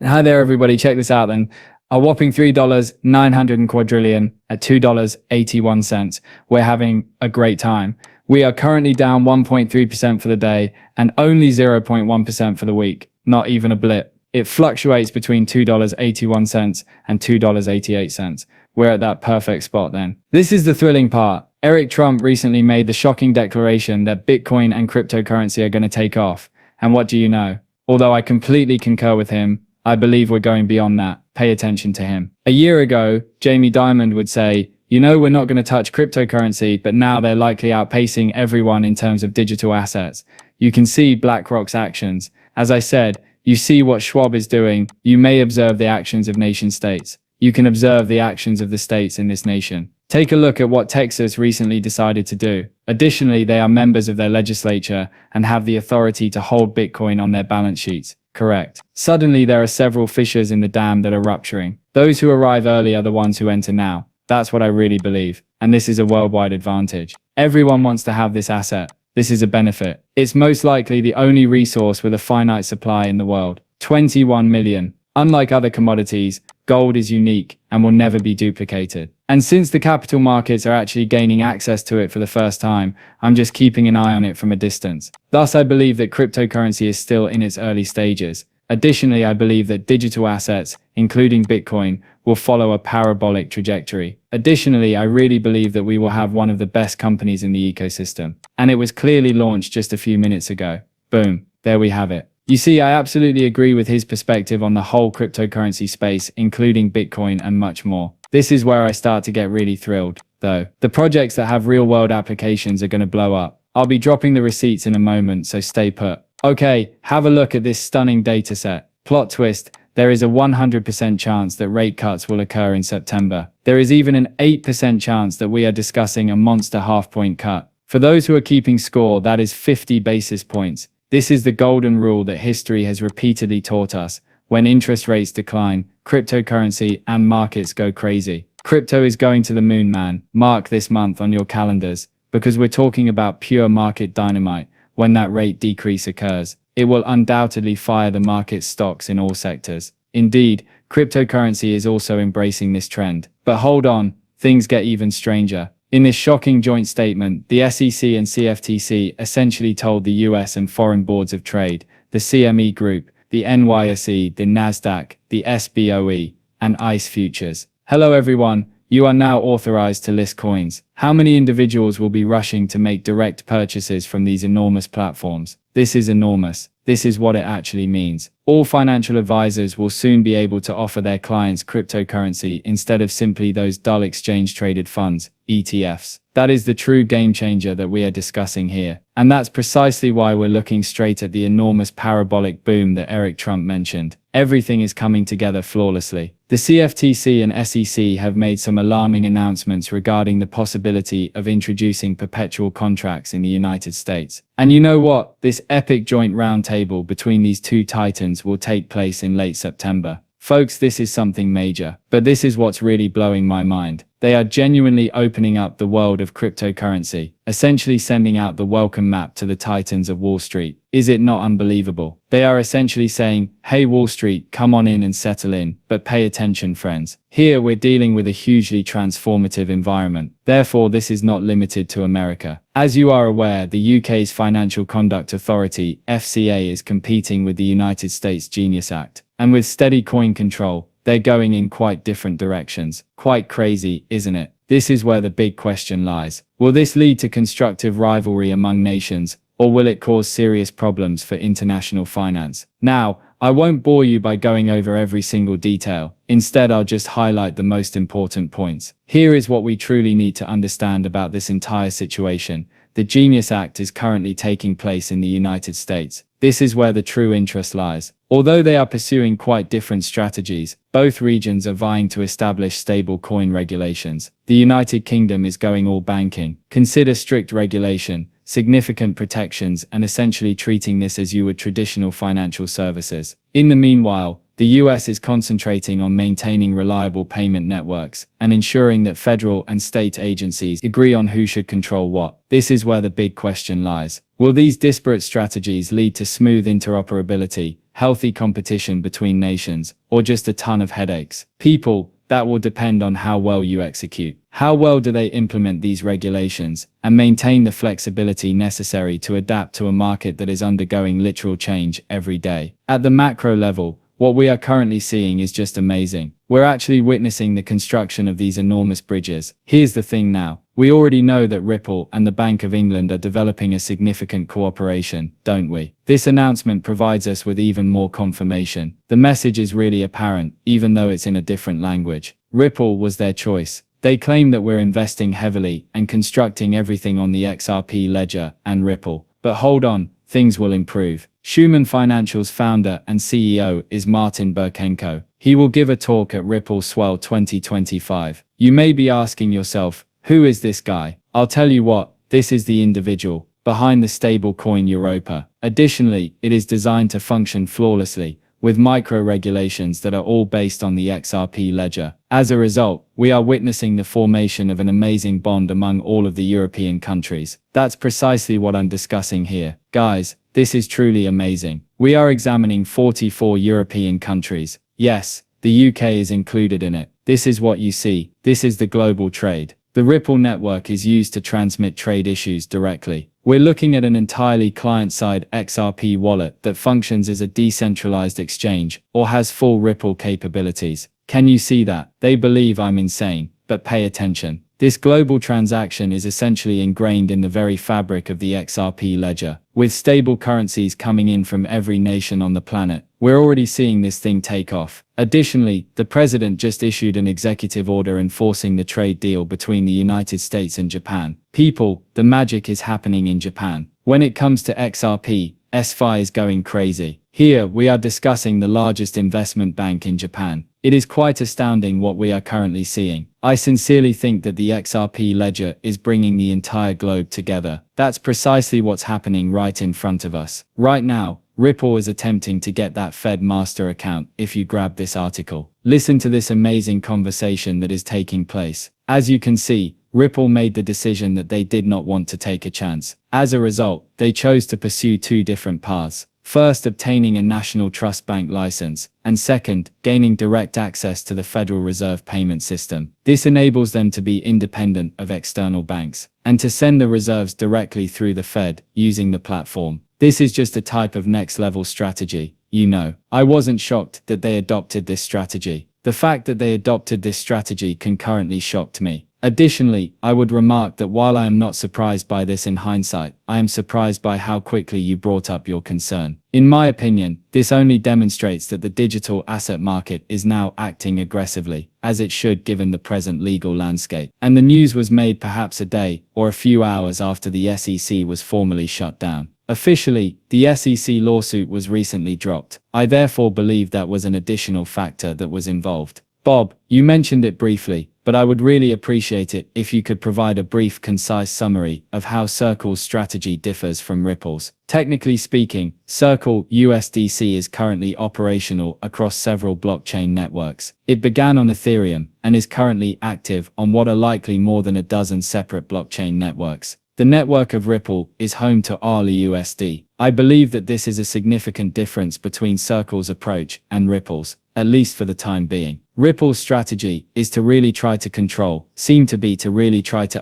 Hi there, everybody. Check this out then. A whopping $3, 900 quadrillion at $2.81. We're having a great time. We are currently down 1.3% for the day and only 0.1% for the week. Not even a blip. It fluctuates between $2.81 and $2.88. We're at that perfect spot then. This is the thrilling part. Eric Trump recently made the shocking declaration that Bitcoin and cryptocurrency are going to take off. And what do you know? Although I completely concur with him, I believe we're going beyond that. Pay attention to him. A year ago, Jamie Dimon would say, you know, we're not going to touch cryptocurrency, but now they're likely outpacing everyone in terms of digital assets. You can see BlackRock's actions. As I said, you see what Schwab is doing. You may observe the actions of nation states. You can observe the actions of the states in this nation. Take a look at what Texas recently decided to do. Additionally, they are members of their legislature and have the authority to hold Bitcoin on their balance sheets. Correct. Suddenly, there are several fissures in the dam that are rupturing. Those who arrive early are the ones who enter now. That's what I really believe. And this is a worldwide advantage. Everyone wants to have this asset. This is a benefit. It's most likely the only resource with a finite supply in the world. 21 million. Unlike other commodities, gold is unique and will never be duplicated. And since the capital markets are actually gaining access to it for the first time, I'm just keeping an eye on it from a distance. Thus, I believe that cryptocurrency is still in its early stages. Additionally, I believe that digital assets, including Bitcoin, will follow a parabolic trajectory. Additionally, I really believe that we will have one of the best companies in the ecosystem. And it was clearly launched just a few minutes ago. Boom, there we have it. You see, I absolutely agree with his perspective on the whole cryptocurrency space, including Bitcoin and much more. This is where I start to get really thrilled, though. The projects that have real-world applications are going to blow up. I'll be dropping the receipts in a moment, so stay put. Okay, have a look at this stunning data set. Plot twist, there is a 100% chance that rate cuts will occur in September. There is even an 8% chance that we are discussing a monster half-point cut. For those who are keeping score, that is 50 basis points. This is the golden rule that history has repeatedly taught us. When interest rates decline, cryptocurrency and markets go crazy. Crypto is going to the moon, man. Mark this month on your calendars, because we're talking about pure market dynamite. When that rate decrease occurs, it will undoubtedly fire the market stocks in all sectors. Indeed, cryptocurrency is also embracing this trend. But hold on, things get even stranger. In this shocking joint statement, the SEC and CFTC essentially told the US and foreign boards of trade, the CME Group, the NYSE, the NASDAQ, the SBOE, and ICE futures. Hello everyone, you are now authorized to list coins. How many individuals will be rushing to make direct purchases from these enormous platforms? This is enormous. This is what it actually means. All financial advisors will soon be able to offer their clients cryptocurrency instead of simply those dull exchange-traded funds, ETFs. That is the true game changer that we are discussing here. And that's precisely why we're looking straight at the enormous parabolic boom that Eric Trump mentioned. Everything is coming together flawlessly. The CFTC and SEC have made some alarming announcements regarding the possibility of introducing perpetual contracts in the United States. And you know what? This epic joint roundtable between these two titans will take place in late September. Folks, this is something major. But this is what's really blowing my mind. They are genuinely opening up the world of cryptocurrency, essentially sending out the welcome map to the titans of Wall Street. Is it not unbelievable? They are essentially saying, hey Wall Street, come on in and settle in, but pay attention friends. Here we're dealing with a hugely transformative environment. Therefore, this is not limited to America. As you are aware, the UK's Financial Conduct Authority, FCA, is competing with the United States Genius Act. And with steady coin control, they're going in quite different directions. Quite crazy, isn't it? This is where the big question lies. Will this lead to constructive rivalry among nations, or will it cause serious problems for international finance? Now, I won't bore you by going over every single detail. Instead, I'll just highlight the most important points. Here is what we truly need to understand about this entire situation. The Genius Act is currently taking place in the United States. This is where the true interest lies. Although they are pursuing quite different strategies, both regions are vying to establish stable coin regulations. The United Kingdom is going all banking. Consider strict regulation, significant protections, and essentially treating this as you would traditional financial services. In the meanwhile, the US is concentrating on maintaining reliable payment networks and ensuring that federal and state agencies agree on who should control what. This is where the big question lies. Will these disparate strategies lead to smooth interoperability, healthy competition between nations, or just a ton of headaches? People, that will depend on how well you execute. How well do they implement these regulations and maintain the flexibility necessary to adapt to a market that is undergoing literal change every day? At the macro level, what we are currently seeing is just amazing. We're actually witnessing the construction of these enormous bridges. Here's the thing now. We already know that Ripple and the Bank of England are developing a significant cooperation, don't we? This announcement provides us with even more confirmation. The message is really apparent, even though it's in a different language. Ripple was their choice. They claim that we're investing heavily and constructing everything on the XRP ledger and Ripple. But hold on, things will improve. Schumann Financial's founder and CEO is Martin Burkenko. He will give a talk at Ripple Swell 2025. You may be asking yourself, who is this guy? I'll tell you what, this is the individual behind the stablecoin Europa. Additionally, it is designed to function flawlessly, with micro-regulations that are all based on the XRP ledger. As a result, we are witnessing the formation of an amazing bond among all of the European countries. That's precisely what I'm discussing here. Guys, this is truly amazing. We are examining 44 European countries. Yes, the UK is included in it. This is what you see. This is the global trade. The Ripple network is used to transmit trade issues directly. We're looking at an entirely client-side XRP wallet that functions as a decentralized exchange or has full Ripple capabilities. Can you see that? They believe I'm insane, but pay attention. This global transaction is essentially ingrained in the very fabric of the XRP ledger. With stable currencies coming in from every nation on the planet, we're already seeing this thing take off. Additionally, the president just issued an executive order enforcing the trade deal between the United States and Japan. People, the magic is happening in Japan. When it comes to XRP, SFI is going crazy. Here, we are discussing the largest investment bank in Japan. It is quite astounding what we are currently seeing. I sincerely think that the XRP ledger is bringing the entire globe together. That's precisely what's happening right in front of us. Right now, Ripple is attempting to get that Fed master account if you grab this article. Listen to this amazing conversation that is taking place. As you can see, Ripple made the decision that they did not want to take a chance. As a result, they chose to pursue two different paths. First, obtaining a national trust bank license, and second, gaining direct access to the Federal Reserve payment system. This enables them to be independent of external banks, and to send the reserves directly through the Fed, using the platform. This is just a type of next-level strategy, you know. I wasn't shocked that they adopted this strategy. The fact that they adopted this strategy concurrently shocked me. Additionally, I would remark that while I am not surprised by this in hindsight, I am surprised by how quickly you brought up your concern. In my opinion, this only demonstrates that the digital asset market is now acting aggressively, as it should given the present legal landscape. And the news was made perhaps a day or a few hours after the SEC was formally shut down. Officially, the SEC lawsuit was recently dropped. I therefore believe that was an additional factor that was involved. Bob, you mentioned it briefly, but I would really appreciate it if you could provide a brief, concise summary of how Circle's strategy differs from Ripple's. Technically speaking, Circle USDC is currently operational across several blockchain networks. It began on Ethereum and is currently active on what are likely more than a dozen separate blockchain networks. The network of Ripple is home to RLUSD. I believe that this is a significant difference between Circle's approach and Ripple's, at least for the time being. Ripple's strategy is to really try to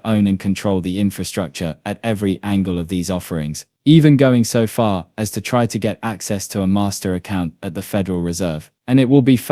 own and control the infrastructure at every angle of these offerings, even going so far as to try to get access to a master account at the Federal Reserve. And it will be